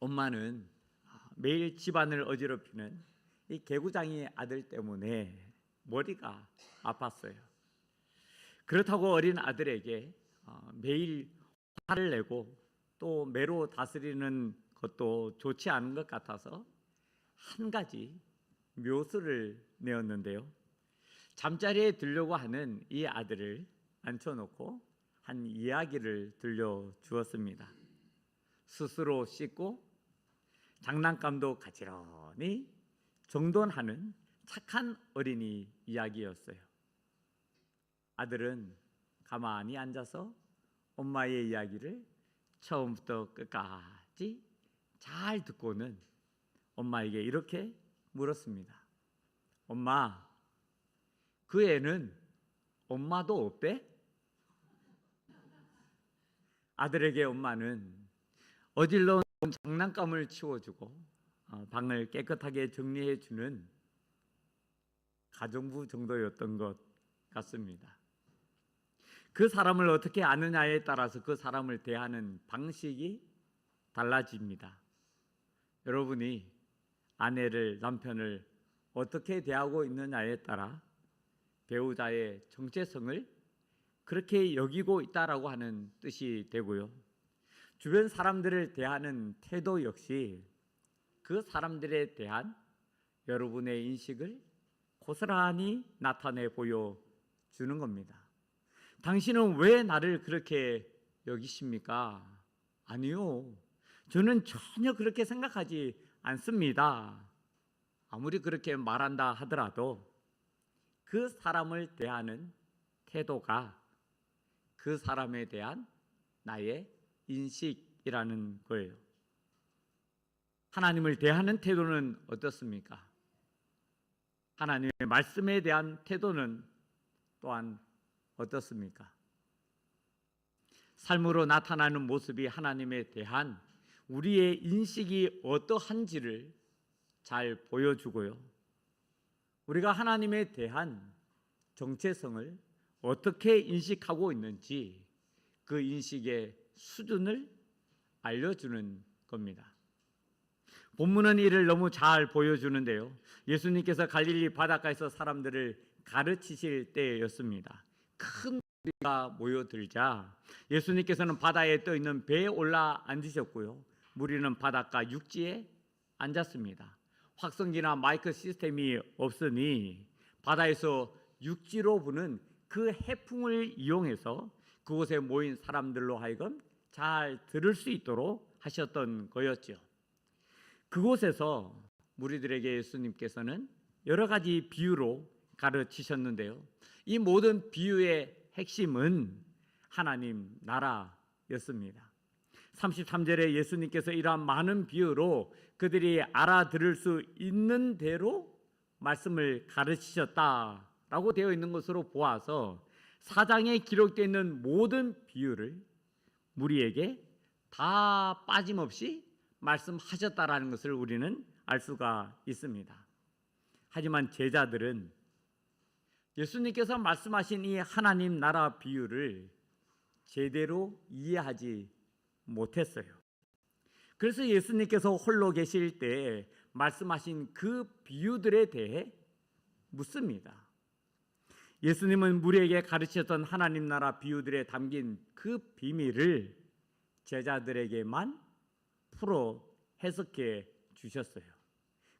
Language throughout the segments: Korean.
엄마는 매일 집안을 어지럽히는 이 개구장이 아들 때문에 머리가 아팠어요. 그렇다고 어린 아들에게 매일 화를 내고 또 매로 다스리는 것도 좋지 않은 것 같아서 한 가지 묘수를 내었는데요. 잠자리에 들려고 하는 이 아들을 앉혀놓고 한 이야기를 들려주었습니다. 스스로 씻고 장난감도 가지런히 정돈하는 착한 어린이 이야기였어요. 아들은 가만히 앉아서 엄마의 이야기를 처음부터 끝까지 잘 듣고는 엄마에게 이렇게 물었습니다. 엄마, 그 애는 엄마도 없대? 아들에게 엄마는 어질러온 장난감을 치워주고 방을 깨끗하게 정리해주는 가정부 정도였던 것 같습니다. 그 사람을 어떻게 아느냐에 따라서 그 사람을 대하는 방식이 달라집니다. 여러분이 아내를, 남편을 어떻게 대하고 있느냐에 따라 배우자의 정체성을 그렇게 여기고 있다라고 하는 뜻이 되고요. 주변 사람들을 대하는 태도 역시 그 사람들에 대한 여러분의 인식을 고스란히 나타내 보여주는 겁니다. 당신은 왜 나를 그렇게 여기십니까? 아니요, 저는 전혀 그렇게 생각하지 않습니다. 아무리 그렇게 말한다 하더라도 그 사람을 대하는 태도가 그 사람에 대한 나의 인식이라는 거예요. 하나님을 대하는 태도는 어떻습니까? 하나님의 말씀에 대한 태도는 또한 어떻습니까? 삶으로 나타나는 모습이 하나님에 대한 우리의 인식이 어떠한지를 잘 보여주고요. 우리가 하나님에 대한 정체성을 어떻게 인식하고 있는지 그 인식의 수준을 알려주는 겁니다. 본문은 이를 너무 잘 보여주는데요. 예수님께서 갈릴리 바닷가에서 사람들을 가르치실 때였습니다. 큰 무리가 모여들자 예수님께서는 바다에 떠있는 배에 올라 앉으셨고요. 무리는 바닷가 육지에 앉았습니다. 확성기나 마이크 시스템이 없으니 바다에서 육지로 부는 그 해풍을 이용해서 그곳에 모인 사람들로 하여금 잘 들을 수 있도록 하셨던 거였죠. 그곳에서 무리들에게 예수님께서는 여러 가지 비유로 가르치셨는데요. 이 모든 비유의 핵심은 하나님 나라였습니다. 33절에 예수님께서 이러한 많은 비유로 그들이 알아들을 수 있는 대로 말씀을 가르치셨다라고 되어 있는 것으로 보아서 4장에 기록되어 있는 모든 비유를 무리에게 다 빠짐없이 말씀하셨다라는 것을 우리는 알 수가 있습니다. 하지만 제자들은 예수님께서 말씀하신 이 하나님 나라 비유를 제대로 이해하지 못했어요. 그래서 예수님께서 홀로 계실 때 말씀하신 그 비유들에 대해 묻습니다. 예수님은 무리에게 가르치셨던 하나님 나라 비유들에 담긴 그 비밀을 제자들에게만 풀어 해석해 주셨어요.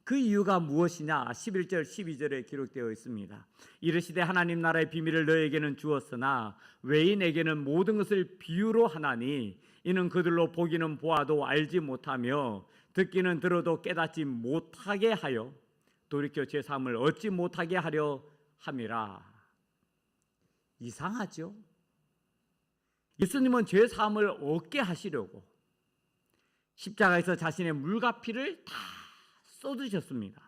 그 이유가 무엇이냐? 11절 12절에 기록되어 있습니다. 이르시되 하나님 나라의 비밀을 너에게는 주었으나 외인에게는 모든 것을 비유로 하나니 이는 그들로 보기는 보아도 알지 못하며 듣기는 들어도 깨닫지 못하게 하여 돌이켜 죄사함을 얻지 못하게 하려 함이라. 이상하죠? 예수님은 죄사함을 얻게 하시려고 십자가에서 자신의 물과 피를 다 쏟으셨습니다.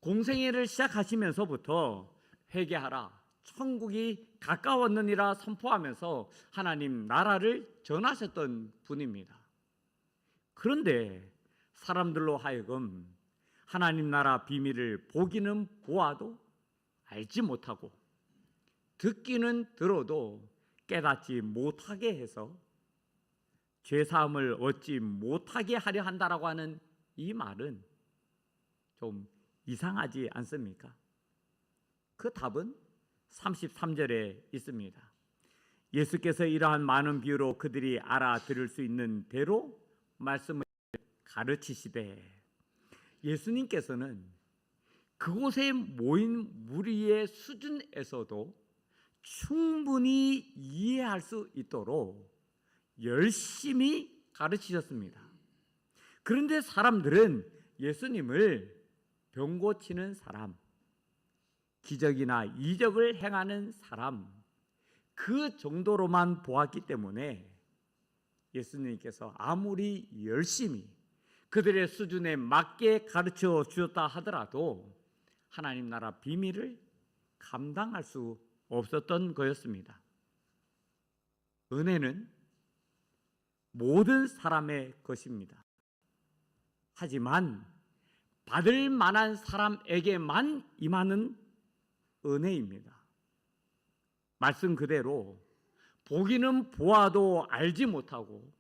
공생애를 시작하시면서부터 회개하라, 천국이 가까웠느니라 선포하면서 하나님 나라를 전하셨던 분입니다. 그런데 사람들로 하여금 하나님 나라 비밀을 보기는 보아도 알지 못하고 듣기는 들어도 깨닫지 못하게 해서 죄 사함을 얻지 못하게 하려 한다라고 하는 이 말은 좀 이상하지 않습니까? 그 답은 33절에 있습니다. 예수께서 이러한 많은 비유로 그들이 알아들을 수 있는 대로 말씀을 가르치시되, 예수님께서는 그곳에 모인 무리의 수준에서도 충분히 이해할 수 있도록 열심히 가르치셨습니다. 그런데 사람들은 예수님을 병 고치는 사람, 기적이나 이적을 행하는 사람, 그 정도로만 보았기 때문에 예수님께서 아무리 열심히 그들의 수준에 맞게 가르쳐 주셨다 하더라도 하나님 나라 비밀을 감당할 수 없었던 거였습니다. 은혜는 모든 사람의 것입니다. 하지만 받을 만한 사람에게만 임하는 은혜입니다. 말씀 그대로 보기는 보아도 알지 못하고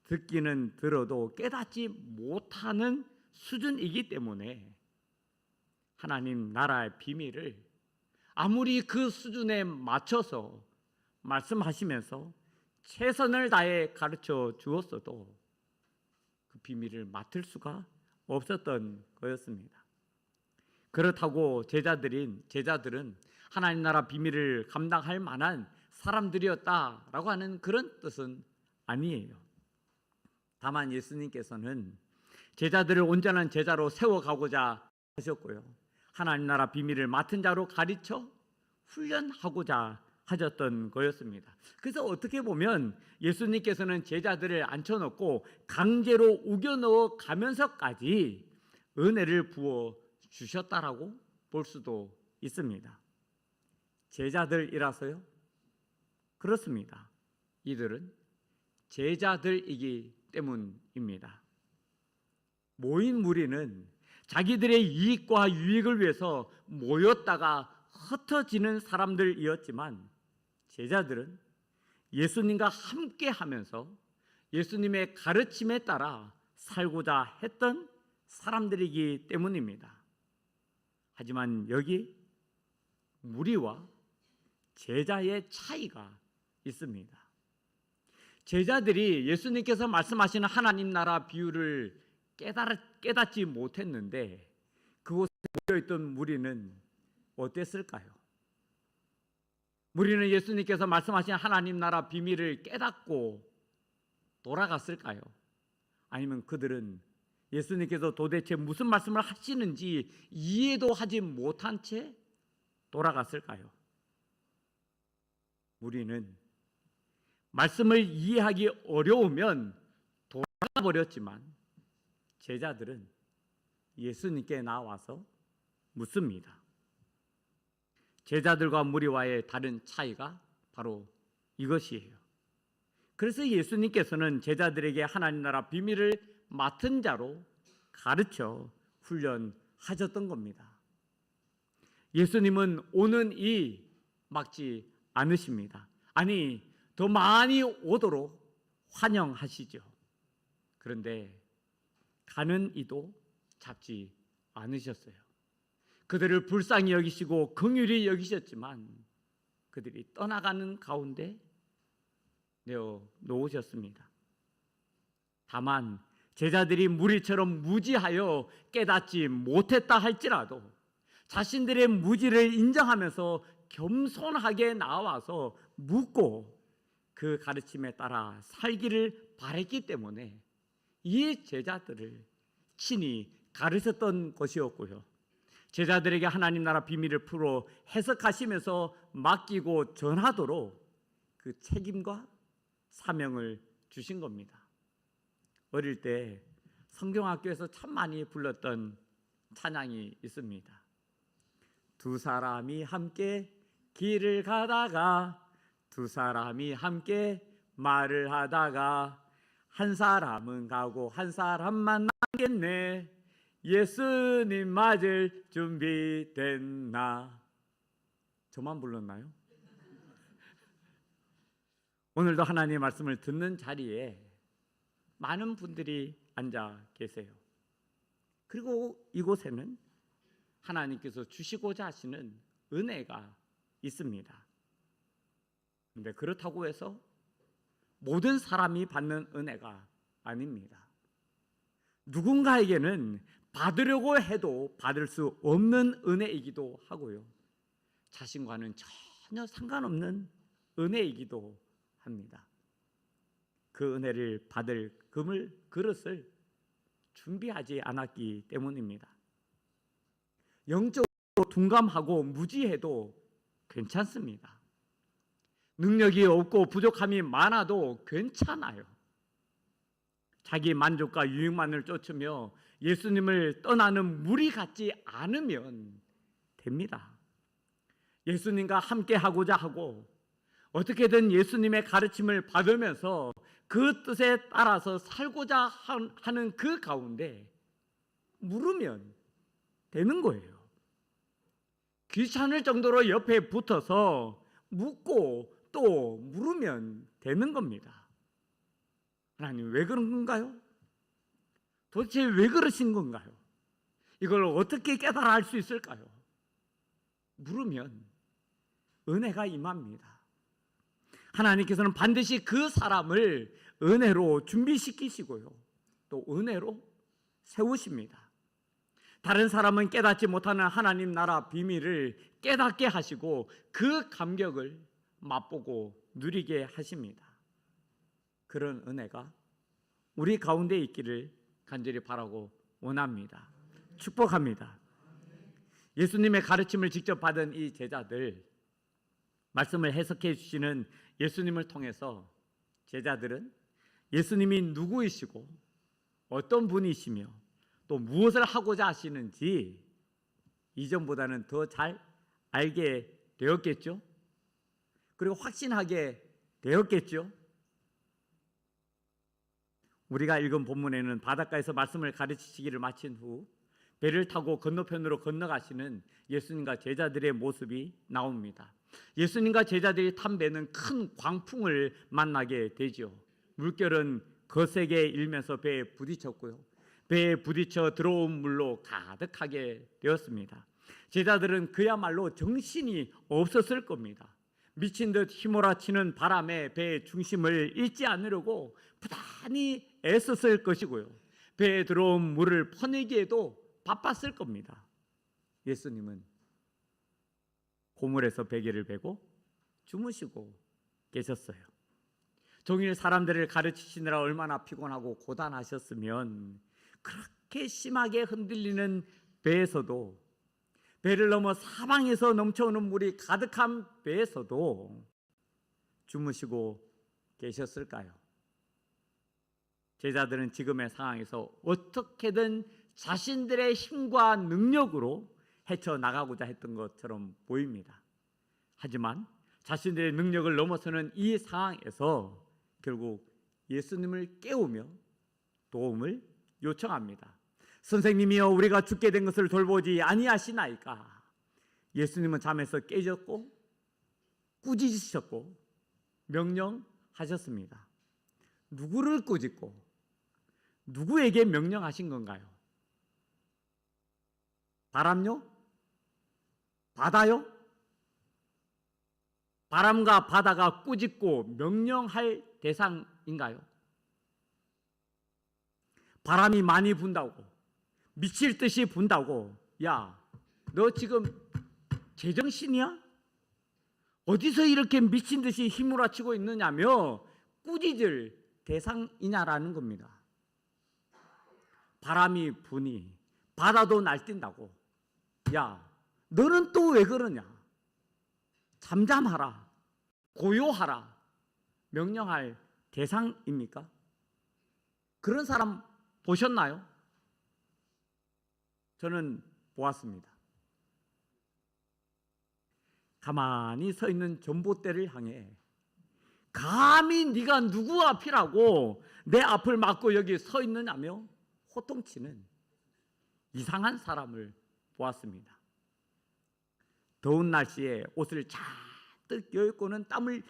듣기는 들어도 깨닫지 못하는 수준이기 때문에 하나님 나라의 비밀을 아무리 그 수준에 맞춰서 말씀하시면서 최선을 다해 가르쳐 주었어도 그 비밀을 맡을 수가 없었던 거였습니다. 그렇다고 제자들은 하나님 나라 비밀을 감당할 만한 사람들이었다라고 하는 그런 뜻은 아니에요. 다만 예수님께서는 제자들을 온전한 제자로 세워가고자 하셨고요, 하나님 나라 비밀을 맡은 자로 가르쳐 훈련하고자 하셨던 거였습니다. 그래서 어떻게 보면 예수님께서는 제자들을 앉혀놓고 강제로 우겨넣어 가면서까지 은혜를 부어 주셨다라고 볼 수도 있습니다. 제자들이라서요? 그렇습니다. 이들은 제자들이기 때문입니다. 모인 무리는 자기들의 이익과 유익을 위해서 모였다가 흩어지는 사람들이었지만 제자들은 예수님과 함께 하면서 예수님의 가르침에 따라 살고자 했던 사람들이기 때문입니다. 하지만 여기 무리와 제자의 차이가 있습니다. 제자들이 예수님께서 말씀하시는 하나님 나라 비유를 깨닫지 못했는데 그곳에 모여있던 무리는 어땠을까요? 무리는 예수님께서 말씀하신 하나님 나라 비밀을 깨닫고 돌아갔을까요? 아니면 그들은 예수님께서 도대체 무슨 말씀을 하시는지 이해도 하지 못한 채 돌아갔을까요? 무리는 말씀을 이해하기 어려우면 돌아가 버렸지만 제자들은 예수님께 나와서 묻습니다. 제자들과 무리와의 다른 차이가 바로 이것이에요. 그래서 예수님께서는 제자들에게 하나님 나라 비밀을 맡은 자로 가르쳐 훈련하셨던 겁니다. 예수님은 오는 이 막지 않으십니다. 아니, 더 많이 오도록 환영하시죠. 그런데 가는 이도 잡지 않으셨어요. 그들을 불쌍히 여기시고 긍휼히 여기셨지만 그들이 떠나가는 가운데 내어 놓으셨습니다. 다만 제자들이 무리처럼 무지하여 깨닫지 못했다 할지라도 자신들의 무지를 인정하면서 겸손하게 나와서 묻고 그 가르침에 따라 살기를 바랬기 때문에 이 제자들을 친히 가르쳤던 것이었고요, 제자들에게 하나님 나라 비밀을 풀어 해석하시면서 맡기고 전하도록 그 책임과 사명을 주신 겁니다. 어릴 때 성경학교에서 참 많이 불렀던 찬양이 있습니다. 두 사람이 함께 길을 가다가 두 사람이 함께 말을 하다가 한 사람은 가고 한 사람만 남겠네. 예수님 맞을 준비 됐나? 저만 불렀나요? 오늘도 하나님의 말씀을 듣는 자리에 많은 분들이 앉아 계세요. 그리고 이곳에는 하나님께서 주시고자 하시는 은혜가 있습니다. 그런데 그렇다고 해서 모든 사람이 받는 은혜가 아닙니다. 누군가에게는 받으려고 해도 받을 수 없는 은혜이기도 하고요, 자신과는 전혀 상관없는 은혜이기도 합니다. 그 은혜를 받을 그릇을 준비하지 않았기 때문입니다. 영적으로 둔감하고 무지해도 괜찮습니다. 능력이 없고 부족함이 많아도 괜찮아요. 자기 만족과 유익만을 쫓으며 예수님을 떠나는 무리 같지 않으면 됩니다. 예수님과 함께 하고자 하고 어떻게든 예수님의 가르침을 받으면서 그 뜻에 따라서 살고자 하는 그 가운데 물으면 되는 거예요. 귀찮을 정도로 옆에 붙어서 묻고 또 물으면 되는 겁니다. 하나님, 왜 그런 건가요? 도대체 왜 그러신 건가요? 이걸 어떻게 깨달아 알 수 있을까요? 물으면 은혜가 임합니다. 하나님께서는 반드시 그 사람을 은혜로 준비시키시고요, 또 은혜로 세우십니다. 다른 사람은 깨닫지 못하는 하나님 나라 비밀을 깨닫게 하시고 그 감격을 맛보고 누리게 하십니다. 그런 은혜가 우리 가운데 있기를 간절히 바라고 원합니다. 축복합니다. 예수님의 가르침을 직접 받은 이 제자들, 말씀을 해석해 주시는 예수님을 통해서 제자들은 예수님이 누구이시고 어떤 분이시며 또 무엇을 하고자 하시는지 이전보다는 더 잘 알게 되었겠죠. 그리고 확신하게 되었겠죠. 우리가 읽은 본문에는 바닷가에서 말씀을 가르치시기를 마친 후 배를 타고 건너편으로 건너가시는 예수님과 제자들의 모습이 나옵니다. 예수님과 제자들이 탄 배는 큰 광풍을 만나게 되죠. 물결은 거세게 일면서 배에 부딪혔고요, 배에 부딪혀 들어온 물로 가득하게 되었습니다. 제자들은 그야말로 정신이 없었을 겁니다. 미친 듯 휘몰아치는 바람에 배의 중심을 잃지 않으려고 부단히 애썼을 것이고요, 배에 들어온 물을 퍼내기에도 바빴을 겁니다. 예수님은 고물에서 베개를 베고 주무시고 계셨어요. 종일 사람들을 가르치시느라 얼마나 피곤하고 고단하셨으면 그렇게 심하게 흔들리는 배에서도, 배를 넘어 사방에서 넘쳐오는 물이 가득한 배에서도 주무시고 계셨을까요? 제자들은 지금의 상황에서 어떻게든 자신들의 힘과 능력으로 헤쳐나가고자 했던 것처럼 보입니다. 하지만 자신들의 능력을 넘어서는 이 상황에서 결국 예수님을 깨우며 도움을 요청합니다. 선생님이여, 우리가 죽게 된 것을 돌보지 아니하시나이까? 예수님은 잠에서 깨졌고 꾸짖으셨고 명령하셨습니다. 누구를 꾸짖고 누구에게 명령하신 건가요? 바람요? 바다요? 바람과 바다가 꾸짖고 명령할 대상인가요? 바람이 많이 분다고, 미칠 듯이 분다고, 야, 너 지금 제정신이야? 어디서 이렇게 미친 듯이 휘몰아치고 있느냐며 꾸짖을 대상이냐라는 겁니다. 바람이 부니 바다도 날뛴다고, 야, 너는 또 왜 그러냐? 잠잠하라, 고요하라 명령할 대상입니까? 그런 사람 보셨나요? 저는 보았습니다. 가만히 서 있는 전봇대를 향해 감히 네가 누구 앞이라고 내 앞을 막고 여기 서 있느냐며 호통치는 이상한 사람을 보았습니다. 더운 날씨에 옷을 잔뜩 여입고는 땀을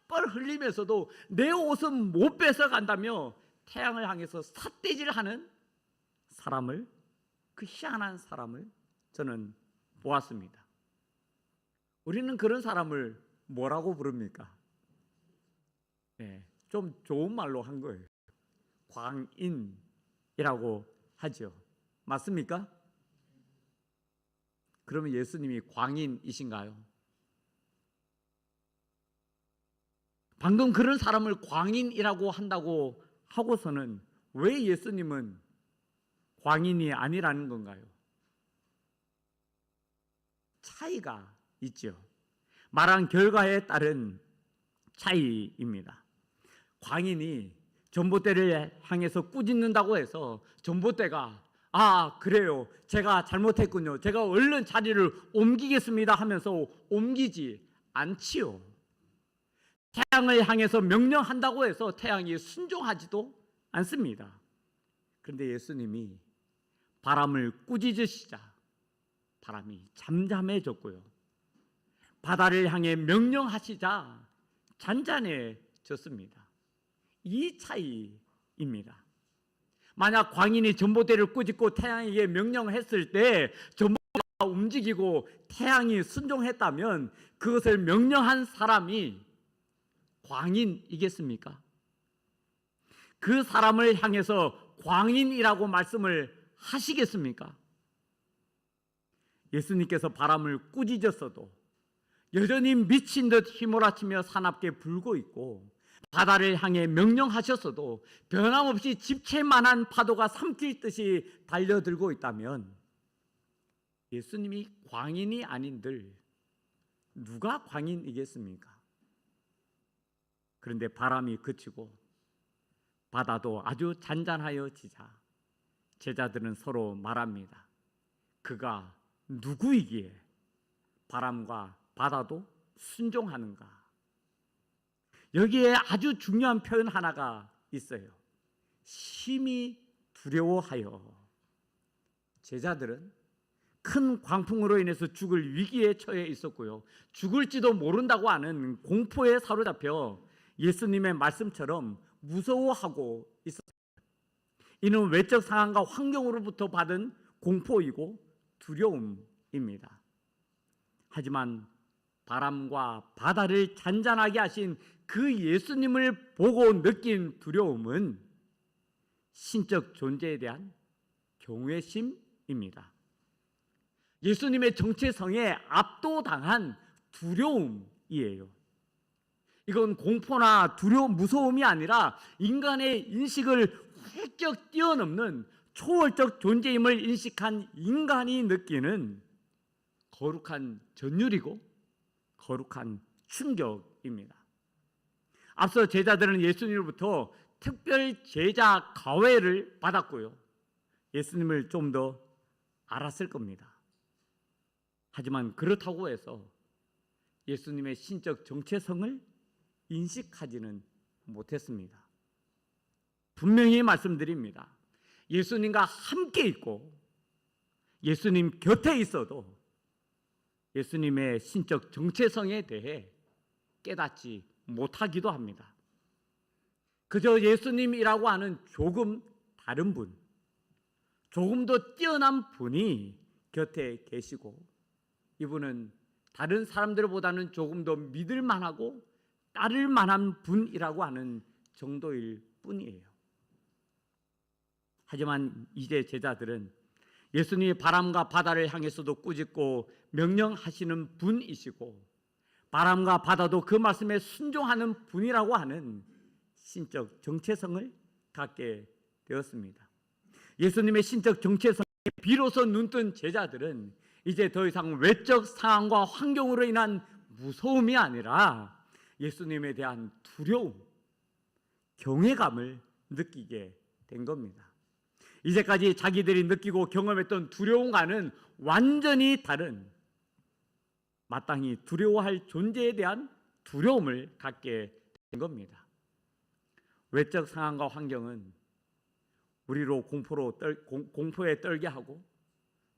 뻘뻘 흘리면서도 내 옷은 못 뺏어 간다며 태양을 향해서 삿대질하는 사람을, 그 희한한 사람을 저는 보았습니다. 우리는 그런 사람을 뭐라고 부릅니까? 네, 좀 좋은 말로 한 거예요. 광인이라고 하죠. 맞습니까? 그러면 예수님이 광인이신가요? 방금 그런 사람을 광인이라고 한다고 하고서는 왜 예수님은 광인이 아니라는 건가요? 차이가 있죠. 말한 결과에 따른 차이입니다. 광인이 전봇대를 향해서 꾸짖는다고 해서 전봇대가 그래요, 제가 잘못했군요, 제가 얼른 자리를 옮기겠습니다 하면서 옮기지 않지요. 태양을 향해서 명령한다고 해서 태양이 순종하지도 않습니다. 그런데 예수님이 바람을 꾸짖으시자 바람이 잠잠해졌고요, 바다를 향해 명령하시자 잔잔해졌습니다. 이 차이입니다. 만약 광인이 전봇대를 꾸짖고 태양에게 명령했을 때 전봇대가 움직이고 태양이 순종했다면 그것을 명령한 사람이 광인이겠습니까? 그 사람을 향해서 광인이라고 말씀을 하시겠습니까? 예수님께서 바람을 꾸짖었어도 여전히 미친 듯 휘몰아치며 사납게 불고 있고, 바다를 향해 명령하셨어도 변함없이 집채만한 파도가 삼킬 듯이 달려들고 있다면 예수님이 광인이 아닌들 누가 광인이겠습니까? 그런데 바람이 그치고 바다도 아주 잔잔하여지자 제자들은 서로 말합니다. 그가 누구이기에 바람과 바다도 순종하는가? 여기에 아주 중요한 표현 하나가 있어요. 심히 두려워하여. 제자들은 큰 광풍으로 인해서 죽을 위기에 처해 있었고요, 죽을지도 모른다고 하는 공포에 사로잡혀 예수님의 말씀처럼 무서워하고 있었습니다. 이는 외적 상황과 환경으로부터 받은 공포이고 두려움입니다. 하지만 바람과 바다를 잔잔하게 하신 그 예수님을 보고 느낀 두려움은 신적 존재에 대한 경외심입니다. 예수님의 정체성에 압도당한 두려움이에요. 이건 공포나 두려움, 무서움이 아니라 인간의 인식을 훌쩍 뛰어넘는 초월적 존재임을 인식한 인간이 느끼는 거룩한 전율이고 거룩한 충격입니다. 앞서 제자들은 예수님으로부터 특별 제자 가회를 받았고요, 예수님을 좀 더 알았을 겁니다. 하지만 그렇다고 해서 예수님의 신적 정체성을 인식하지는 못했습니다. 분명히 말씀드립니다. 예수님과 함께 있고 예수님 곁에 있어도 예수님의 신적 정체성에 대해 깨닫지 못하기도 합니다. 그저 예수님이라고 하는 조금 다른 분, 조금 더 뛰어난 분이 곁에 계시고, 이분은 다른 사람들보다는 조금 더 믿을 만하고 따를 만한 분이라고 하는 정도일 뿐이에요. 하지만 이제 제자들은 예수님이 바람과 바다를 향해서도 꾸짖고 명령하시는 분이시고, 바람과 바다도 그 말씀에 순종하는 분이라고 하는 신적 정체성을 갖게 되었습니다. 예수님의 신적 정체성에 비로소 눈뜬 제자들은 이제 더 이상 외적 상황과 환경으로 인한 무서움이 아니라 예수님에 대한 두려움, 경외감을 느끼게 된 겁니다. 이제까지 자기들이 느끼고 경험했던 두려움과는 완전히 다른, 마땅히 두려워할 존재에 대한 두려움을 갖게 된 겁니다. 외적 상황과 환경은 우리로 공포에 떨게 하고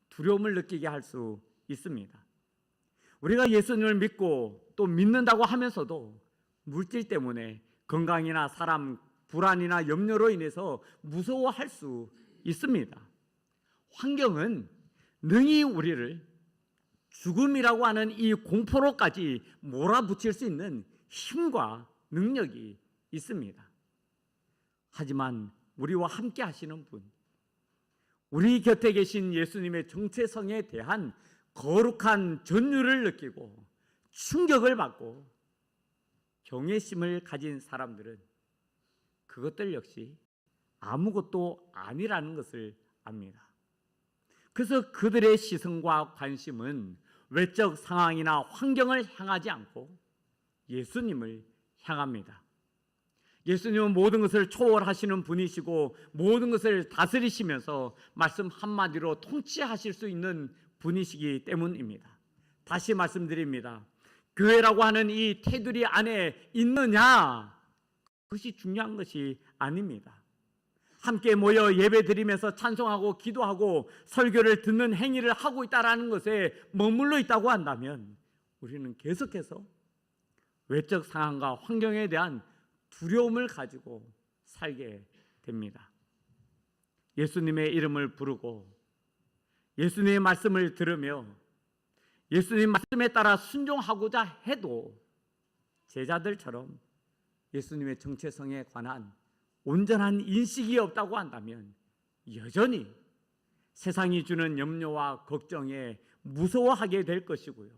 두려움을 느끼게 할 수 있습니다. 우리가 예수님을 믿고 또 믿는다고 하면서도 물질 때문에 건강이나 사람 불안이나 염려로 인해서 무서워할 수 있습니다. 환경은 능히 우리를 죽음이라고 하는 이 공포로까지 몰아붙일 수 있는 힘과 능력이 있습니다. 하지만 우리와 함께 하시는 분, 우리 곁에 계신 예수님의 정체성에 대한 거룩한 전율을 느끼고 충격을 받고 경외심을 가진 사람들은 그것들 역시 아무것도 아니라는 것을 압니다. 그래서 그들의 시선과 관심은 외적 상황이나 환경을 향하지 않고 예수님을 향합니다. 예수님은 모든 것을 초월하시는 분이시고 모든 것을 다스리시면서 말씀 한마디로 통치하실 수 있는 분이시기 때문입니다. 다시 말씀드립니다. 교회라고 하는 이 테두리 안에 있느냐, 그것이 중요한 것이 아닙니다. 함께 모여 예배드리면서 찬송하고 기도하고 설교를 듣는 행위를 하고 있다는 것에 머물러 있다고 한다면 우리는 계속해서 외적 상황과 환경에 대한 두려움을 가지고 살게 됩니다. 예수님의 이름을 부르고 예수님의 말씀을 들으며 예수님 말씀에 따라 순종하고자 해도 제자들처럼 예수님의 정체성에 관한 온전한 인식이 없다고 한다면 여전히 세상이 주는 염려와 걱정에 무서워하게 될 것이고요.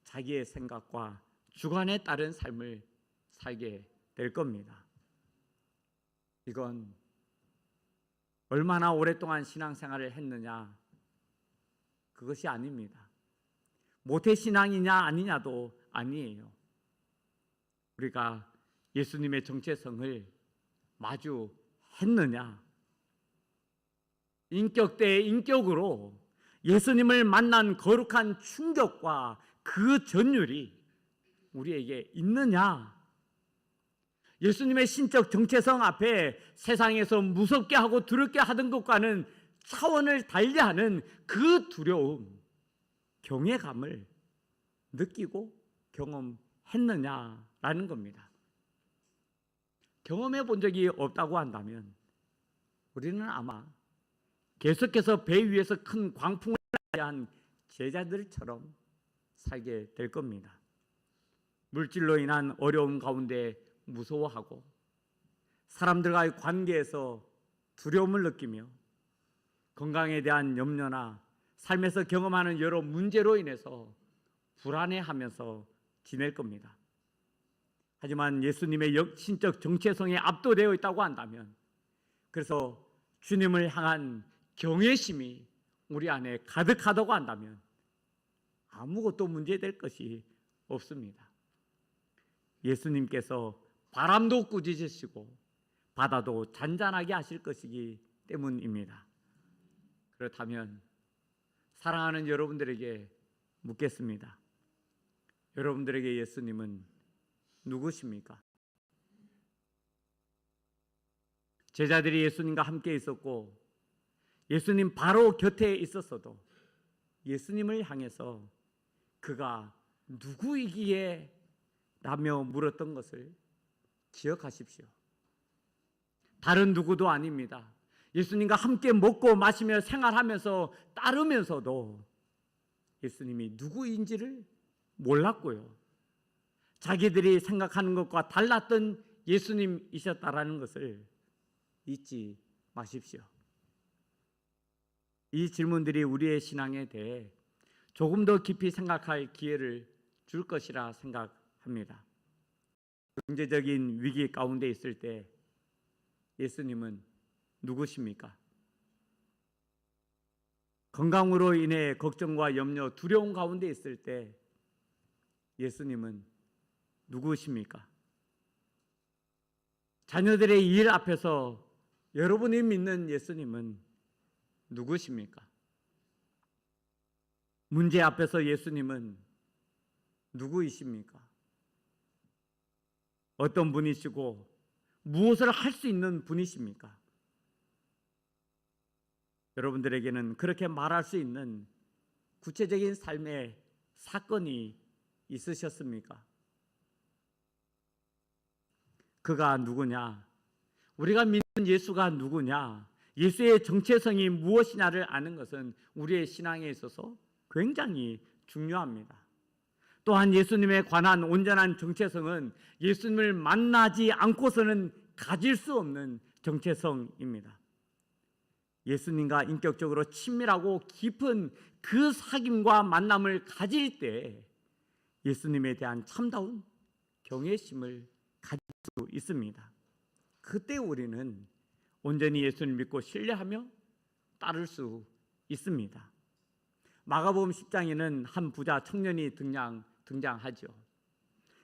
자기의 생각과 주관에 따른 삶을 살게 될 겁니다. 이건 얼마나 오랫동안 신앙생활을 했느냐, 그것이 아닙니다. 모태신앙이냐 아니냐도 아니에요. 우리가 예수님의 정체성을 마주했느냐, 인격 대 인격으로 예수님을 만난 거룩한 충격과 그 전율이 우리에게 있느냐, 예수님의 신적 정체성 앞에 세상에서 무섭게 하고 두렵게 하던 것과는 차원을 달리하는 그 두려움, 경외감을 느끼고 경험했느냐라는 겁니다. 경험해 본 적이 없다고 한다면 우리는 아마 계속해서 배 위에서 큰 광풍을 맞이한 제자들처럼 살게 될 겁니다. 물질로 인한 어려움 가운데 무서워하고 사람들과의 관계에서 두려움을 느끼며 건강에 대한 염려나 삶에서 경험하는 여러 문제로 인해서 불안해하면서 지낼 겁니다. 하지만 예수님의 신적 정체성에 압도되어 있다고 한다면, 그래서 주님을 향한 경외심이 우리 안에 가득하다고 한다면 아무것도 문제될 것이 없습니다. 예수님께서 바람도 꾸짖으시고 바다도 잔잔하게 하실 것이기 때문입니다. 그렇다면 사랑하는 여러분들에게 묻겠습니다. 여러분들에게 예수님은 누구십니까? 제자들이 예수님과 함께 있었고 예수님 바로 곁에 있었어도 예수님을 향해서 그가 누구이기에 라며 물었던 것을 기억하십시오. 다른 누구도 아닙니다. 예수님과 함께 먹고 마시며 생활하면서 따르면서도 예수님이 누구인지를 몰랐고요. 자기들이 생각하는 것과 달랐던 예수님이셨다라는 것을 잊지 마십시오. 이 질문들이 우리의 신앙에 대해 조금 더 깊이 생각할 기회를 줄 것이라 생각합니다. 경제적인 위기 가운데 있을 때 예수님은 누구십니까? 건강으로 인해 걱정과 염려, 두려움 가운데 있을 때 예수님은 누구십니까? 자녀들의 일 앞에서 여러분이 믿는 예수님은 누구십니까? 문제 앞에서 예수님은 누구이십니까? 어떤 분이시고 무엇을 할 수 있는 분이십니까? 여러분들에게는 그렇게 말할 수 있는 구체적인 삶의 사건이 있으셨습니까? 그가 누구냐? 우리가 믿는 예수가 누구냐, 예수의 정체성이 무엇이냐를 아는 것은 우리의 신앙에 있어서 굉장히 중요합니다. 또한 예수님에 관한 온전한 정체성은 예수님을 만나지 않고서는 가질 수 없는 정체성입니다. 예수님과 인격적으로 친밀하고 깊은 그 사귐과 만남을 가질 때 예수님에 대한 참다운 경외심을 가질 수 있습니다. 그때 우리는 온전히 예수님을 믿고 신뢰하며 따를 수 있습니다. 마가복음 10장에는 한 부자 청년이 등장하죠.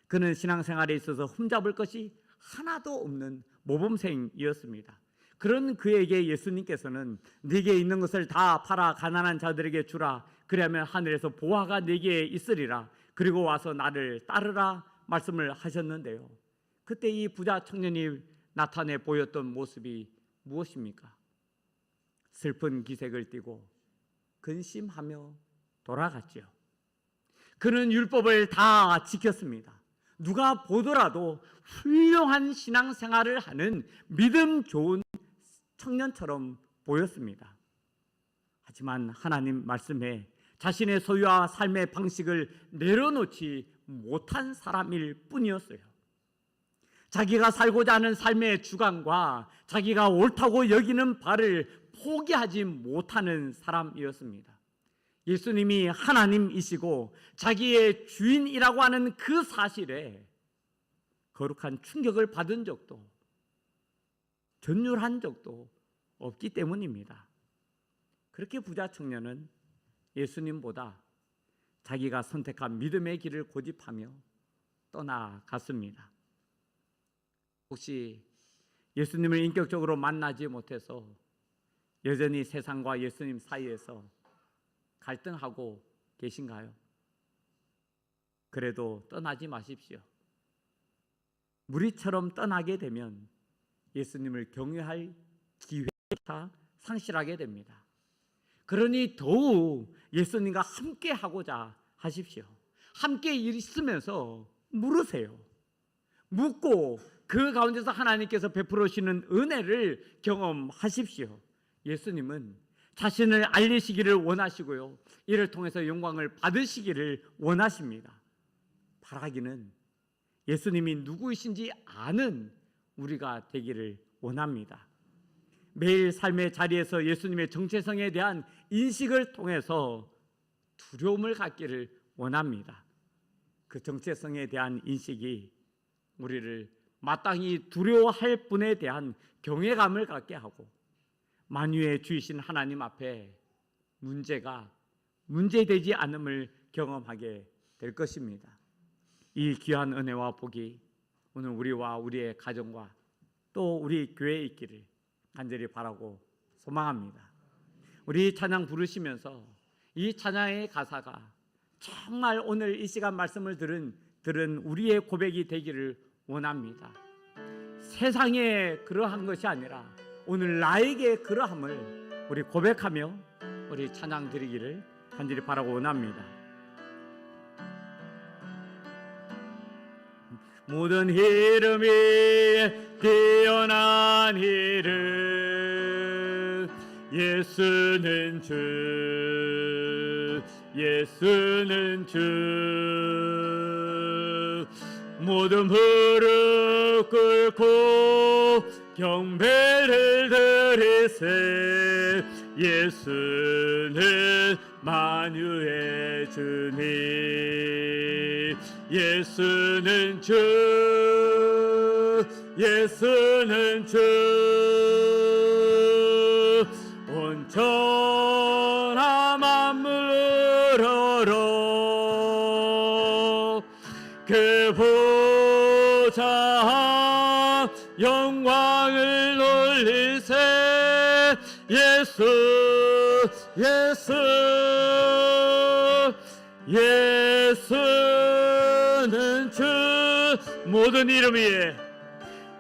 그는 신앙생활에 있어서 흠잡을 것이 하나도 없는 모범생이었습니다. 그런 그에게 예수님께서는 네게 있는 것을 다 팔아 가난한 자들에게 주라. 그리하면 하늘에서 보화가 네게 있으리라. 그리고 와서 나를 따르라 말씀을 하셨는데요. 그때 이 부자 청년이 나타내 보였던 모습이 무엇입니까? 슬픈 기색을 띠고 근심하며 돌아갔지요. 그는 율법을 다 지켰습니다. 누가 보더라도 훌륭한 신앙생활을 하는 믿음 좋은 청년처럼 보였습니다. 하지만 하나님 말씀에 자신의 소유와 삶의 방식을 내려놓지 못한 사람일 뿐이었어요. 자기가 살고자 하는 삶의 주관과 자기가 옳다고 여기는 바를 포기하지 못하는 사람이었습니다. 예수님이 하나님이시고 자기의 주인이라고 하는 그 사실에 거룩한 충격을 받은 적도 전율한 적도 없기 때문입니다. 그렇게 부자 청년은 예수님보다 자기가 선택한 믿음의 길을 고집하며 떠나갔습니다. 혹시 예수님을 인격적으로 만나지 못해서 여전히 세상과 예수님 사이에서 갈등하고 계신가요? 그래도 떠나지 마십시오. 무리처럼 떠나게 되면 예수님을 경외할 기회가 상실하게 됩니다. 그러니 더욱 예수님과 함께 하고자 하십시오. 함께 있으면서 물으세요. 묻고 그 가운데서 하나님께서 베풀어 주시는 은혜를 경험하십시오. 예수님은 자신을 알리시기를 원하시고요, 이를 통해서 영광을 받으시기를 원하십니다. 바라기는 예수님이 누구이신지 아는 우리가 되기를 원합니다. 매일 삶의 자리에서 예수님의 정체성에 대한 인식을 통해서 두려움을 갖기를 원합니다. 그 정체성에 대한 인식이 우리를 마땅히 두려워할 분에 대한 경외감을 갖게 하고 만유의 주이신 하나님 앞에 문제가 문제되지 않음을 경험하게 될 것입니다. 이 귀한 은혜와 복이 오늘 우리와 우리의 가정과 또 우리 교회에 있기를 간절히 바라고 소망합니다. 우리 찬양 부르시면서 이 찬양의 가사가 정말 오늘 이 시간 말씀을 들은 우리의 고백이 되기를 원합니다. 세상에 그러한 것이 아니라 오늘 나에게 그러함을 우리 고백하며 우리 찬양 드리기를 간절히 바라고 원합니다. 모든 이름이 뛰어난 이름 예수는 주, 예수는 주. 모든 무릎 꿇고 경배를 드리세. 예수는 만유의 주님. 예수는 주, 예수는 주. 온천하 만물으로 그 보좌 영광을 돌리세. 예수, 예수, 예수는 주. 모든 이름 위에,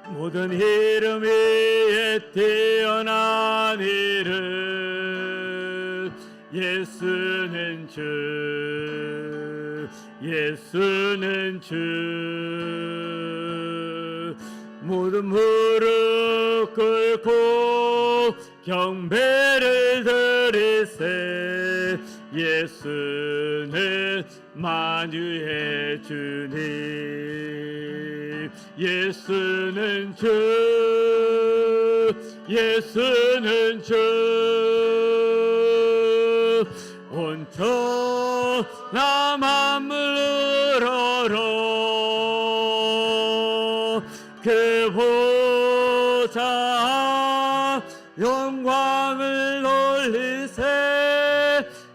모든 이름 위에 뛰어난 이름 예수는 주, 예수는 주. 모든 무릎 꿇고 경배를 드리세. 예수는 만유의 주님, 예수는 주, 예수는 주. 온천하 만물 우러러 그 보좌 영광을 올리세.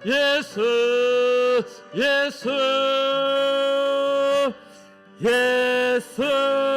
예수, 예수, 예수.